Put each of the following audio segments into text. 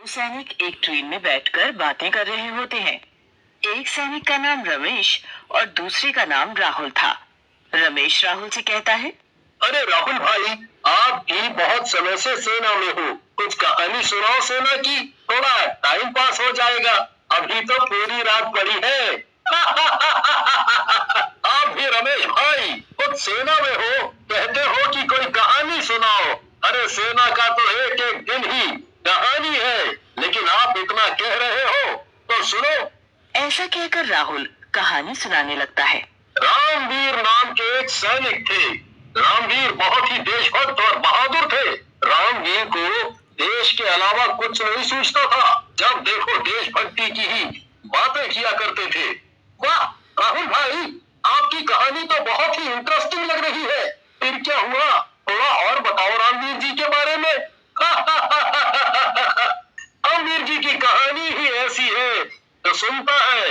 सैनिक एक ट्रेन में बैठकर बातें कर रहे होते हैं। एक सैनिक का नाम रमेश और दूसरे का नाम राहुल था। रमेश राहुल से कहता है, अरे राहुल भाई, आप भी बहुत समय से सेना में हो, कुछ कहानी सुनाओ सेना की, थोड़ा टाइम पास हो जाएगा। अभी तो पूरी रात पड़ी है। आप भी रमेश भाई खुद सेना में हो, कहते हो कि कोई कहानी सुनाओ। अरे सेना का तो एक एक दिन ही कहानी है, लेकिन आप इतना कह रहे हो तो सुनो। ऐसा कहकर राहुल कहानी सुनाने लगता है। रामवीर नाम के एक सैनिक थे। रामवीर बहुत ही देशभक्त और बहादुर थे। रामवीर को देश के अलावा कुछ नहीं सोचता था। जब देखो देशभक्ति की ही बातें किया करते थे। वाह राहुल भाई, आपकी कहानी तो बहुत ही इंटरेस्टिंग लग रही है। फिर क्या हुआ, थोड़ा और बताओ रामवीर जी के बारे में। रामवीर जी की कहानी ही ऐसी है, तो सुनता है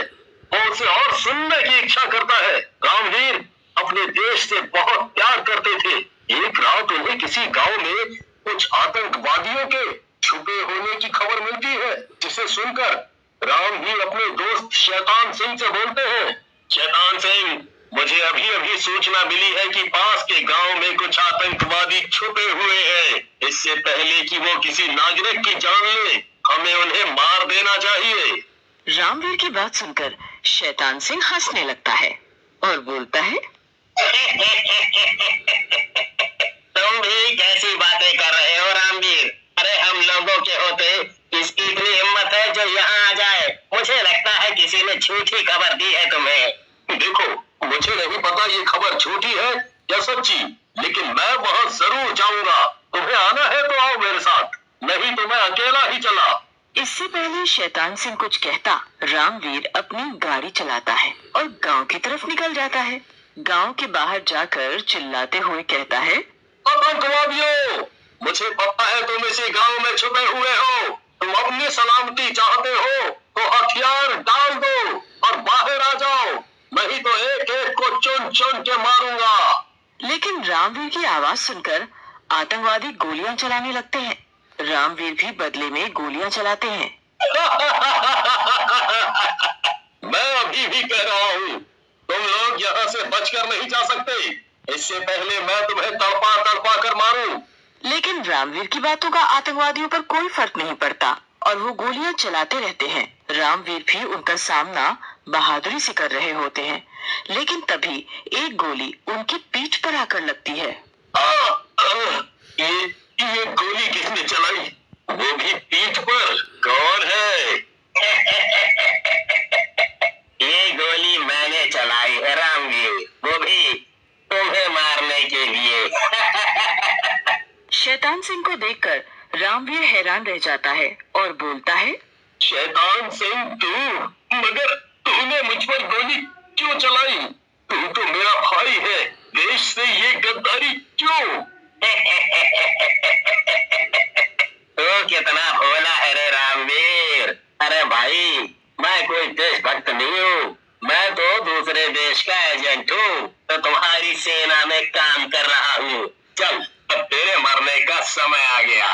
और उसे और सुनने की इच्छा करता है। रामवीर अपने देश से बहुत प्यार करते थे। एक रात उन्हें किसी गांव में कुछ आतंकवादियों के छुपे होने की खबर मिलती है, जिसे सुनकर रामवीर अपने दोस्त शैतान सिंह से बोलते हैं, शैतान सिंह, मुझे अभी अभी सूचना मिली है कि पास के गांव में कुछ आतंकवादी छुपे हुए हैं। इससे पहले कि वो किसी नागरिक की जान ले, हमें उन्हें मार देना चाहिए। रामवीर की बात सुनकर शैतान सिंह हंसने लगता है और बोलता है, तुम भी कैसी बातें कर रहे हो रामवीर? अरे हम लोगों के होते किसकी इतनी हिम्मत है जो यहाँ आ जाए? मुझे लगता है किसी ने झूठी खबर दी है तुम्हें। देखो, मुझे नहीं पता ये खबर झूठी है या सच्ची, लेकिन मैं वहाँ जरूर जाऊंगा। तुम्हें आना है तो आओ मेरे साथ, नहीं तो मैं अकेला ही चला। इससे पहले शैतान सिंह कुछ कहता, रामवीर अपनी गाड़ी चलाता है और गांव की तरफ निकल जाता है। गांव के बाहर जाकर चिल्लाते हुए कहता है, आतंकवादियों, मुझे पता है तुम इसी गांव में छुपे हुए हो। तुम अपनी सलामती चाहते हो तो हथियार डाल दो और बाहर आ जाओ, नहीं तो एक एक को चुन चुन के मारूंगा। लेकिन रामवीर की आवाज सुनकर आतंकवादी गोलियां चलाने लगते हैं। रामवीर भी बदले में गोलियां चलाते हैं। मैं अभी भी कह रहा हूँ, तुम लोग यहाँ से बचकर नहीं जा सकते। इससे पहले मैं तुम्हें तड़पा तड़पा कर मारूं। लेकिन रामवीर की बातों का आतंकवादियों पर कोई फर्क नहीं पड़ता और वो गोलियां चलाते रहते हैं। रामवीर भी उनका सामना बहादुरी से कर रहे होते हैं, लेकिन तभी एक गोली उनकी पीठ पर आकर लगती है। ये गोली किसने चलाई? वो भी पीठ पर? कौन है? ये गोली मैंने चलाई है रामवीर, वो भी तुम्हें मारने के लिए। शैतान सिंह को देखकर रामवीर हैरान रह जाता है और बोलता है, शैतान सिंह तू, मगर तूने मुझ पर गोली क्यों चलाई? तू तो मेरा भाई है, देश से ये गद्दारी क्यों? तो कितना भोला है रे रामवीर। अरे भाई, मैं कोई देशभक्त नहीं हूँ, मैं तो दूसरे देश का एजेंट हूँ, तो तुम्हारी सेना में काम कर रहा हूँ। चल, अब तेरे मरने का समय आ गया।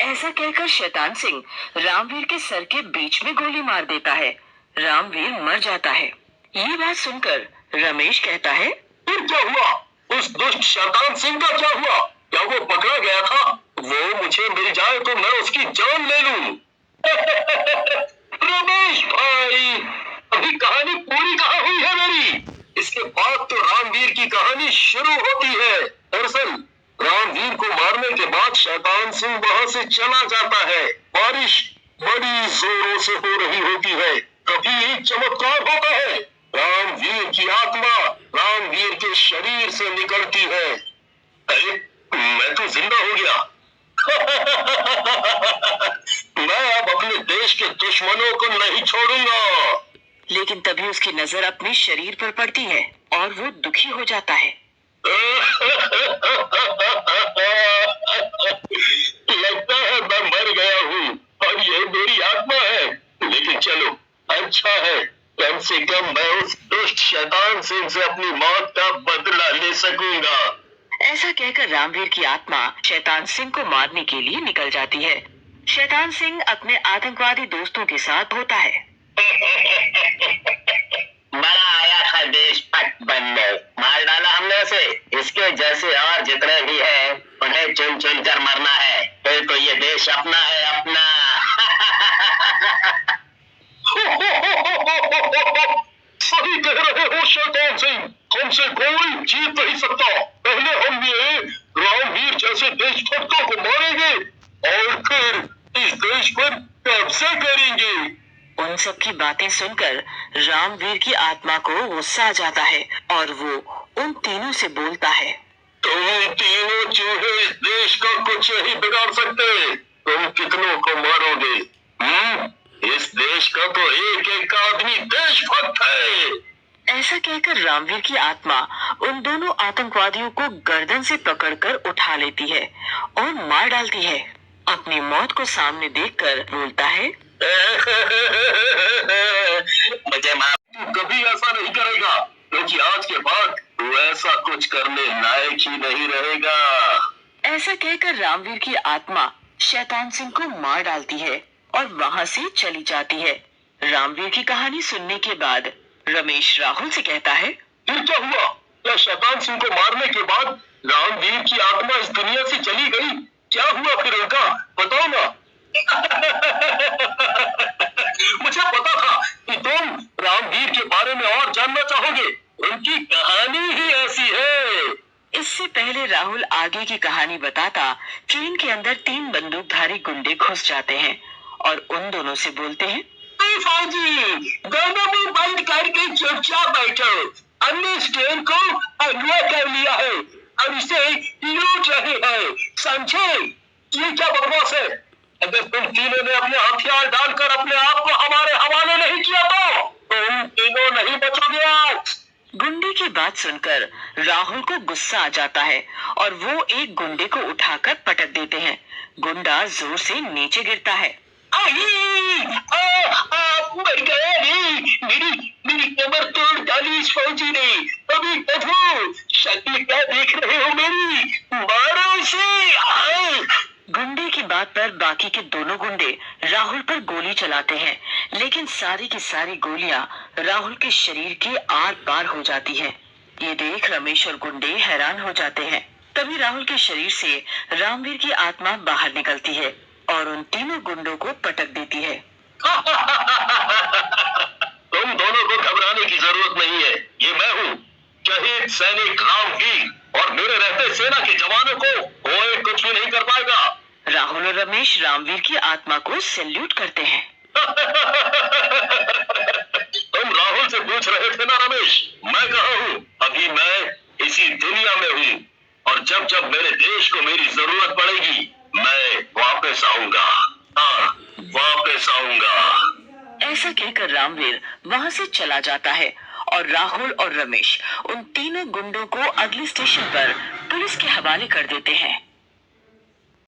ऐसा कहकर शैतान सिंह रामवीर के सर के बीच में गोली मार देता है। रामवीर मर जाता है। ये बात सुनकर रमेश कहता है, फिर क्या हुआ? उस दुष्ट शैतान सिंह का क्या हुआ? क्या वो पकड़ा गया था? वो मुझे मिल जाए तो मैं उसकी जान ले लूं। रमेश भाई, अभी कहानी पूरी कहाँ हुई है मेरी? इसके बाद तो रामवीर की कहानी शुरू होती है। दरअसल रामवीर को मारने के बाद शैतान सिंह वहां से चला जाता है। बारिश बड़ी जोरों से हो रही होती है। कभी एक चमत्कार होता है, रामवीर की आत्मा रामवीर के शरीर से निकलती है। अरे, मैं तो जिंदा हो गया। मैं अब अपने देश के दुश्मनों को नहीं छोड़ूंगा। लेकिन तभी उसकी नजर अपने शरीर पर पड़ती है और वो दुखी हो जाता है। लगता है मैं मर गया हूँ और ये मेरी आत्मा है। लेकिन चलो, अच्छा है, कम से कम मैं उस दुष्ट शैतान सिंह से अपनी मौत का बदला ले सकूंगा। ऐसा कहकर रामवीर की आत्मा शैतान सिंह को मारने के लिए निकल जाती है। शैतान सिंह अपने आतंकवादी दोस्तों के साथ होता है। बड़ा आया है देश पट बनने, मार डाला हमने उसे। इसके जैसे और जितने भी हैं, उन्हें चुन चुन कर मरना है, फिर तो ये देश अपना है, अपना। सही कह रहे हो शैतान सिंह, हमसे कोई जीत नहीं सकता। पहले हम ये रामवीर जैसे देशभक्तों को मारेंगे और फिर इस देश पर कब्जा करेंगे। उन सब की बातें सुनकर रामवीर की आत्मा को गुस्सा आ जाता है और वो उन तीनों से बोलता है, तुम तीनों चूहे इस देश का कुछ नहीं बिगाड़ सकते। तुम कितनों को मारोगे? इस देश का तो एक एक आदमी देशभक्त है। ऐसा कहकर रामवीर की आत्मा उन दोनों आतंकवादियों को गर्दन से पकड़कर उठा लेती है और मार डालती है। अपनी मौत को सामने देखकर बोलता है, मुझे माफ, तू कभी ऐसा नहीं करेगा, क्योंकि आज के बाद तू ऐसा कुछ करने लायक ही नहीं रहेगा। ऐसा कहकर रामवीर की आत्मा शैतान सिंह को मार डालती है और वहाँ से चली जाती है। रामवीर की कहानी सुनने के बाद रमेश राहुल से कहता है, फिर क्या हुआ? क्या शैतान सिंह को मारने के बाद रामवीर की आत्मा इस दुनिया से चली गई? क्या हुआ फिर उनका, बताओ ना। मुझे पता था कि तुम रामवीर के बारे में और जानना चाहोगे, उनकी कहानी ही ऐसी है। इससे पहले राहुल आगे की कहानी बताता ट्रेन के अंदर 3 बंदूकधारी गुंडे घुस जाते हैं और उन दोनों से बोलते हैं, फौजी, दोनों मुंह बंद करके चुपचाप बैठो। हमने इस ट्रेन को अगवा कर लिया है और इसे लूट रहे हैं, समझे? ये क्या बकवास है? अगर तुम तीनों ने अपने हथियार डालकर अपने आप को हमारे हवाले नहीं किया तो तुम तीनों नहीं बचोगे आज। गुंडे की बात सुनकर राहुल को गुस्सा आ जाता है और वो एक गुंडे को उठाकर पटक देते हैं। गुंडा जोर से नीचे गिरता है। मर गया रे, मेरी कमर तोड़ डाली इस फौजी ने। अभी देखो, शक्ल क्या देख रहे हो मेरी, मारो इसे। गुंडे की बात पर बाकी के दोनों गुंडे राहुल पर गोली चलाते हैं, लेकिन सारी की सारी गोलियां राहुल के शरीर के आर पार हो जाती हैं। ये देख रमेश और गुंडे हैरान हो जाते हैं। तभी राहुल के शरीर से रामवीर की आत्मा बाहर निकलती है और उन तीनों गुंडों को पटक देती है। तुम दोनों को घबराने की जरूरत नहीं है, ये मैं हूँ, शहीद सैनिक रामवीर, और मेरे रहते सेना के जवानों को कोई कुछ भी नहीं कर पाएगा। राहुल और रमेश रामवीर की आत्मा को सैल्यूट करते हैं। तुम राहुल से पूछ रहे थे ना रमेश, मैं कहाँ हूँ? अभी मैं इसी दुनिया में हूँ और जब जब मेरे देश को मेरी जरूरत पड़ेगी मैं वापस आऊंगा। हाँ, वापस आऊंगा। ऐसा कहकर रामवीर वहाँ से चला जाता है और राहुल और रमेश उन तीनों गुंडों को अगले स्टेशन पर पुलिस के हवाले कर देते हैं।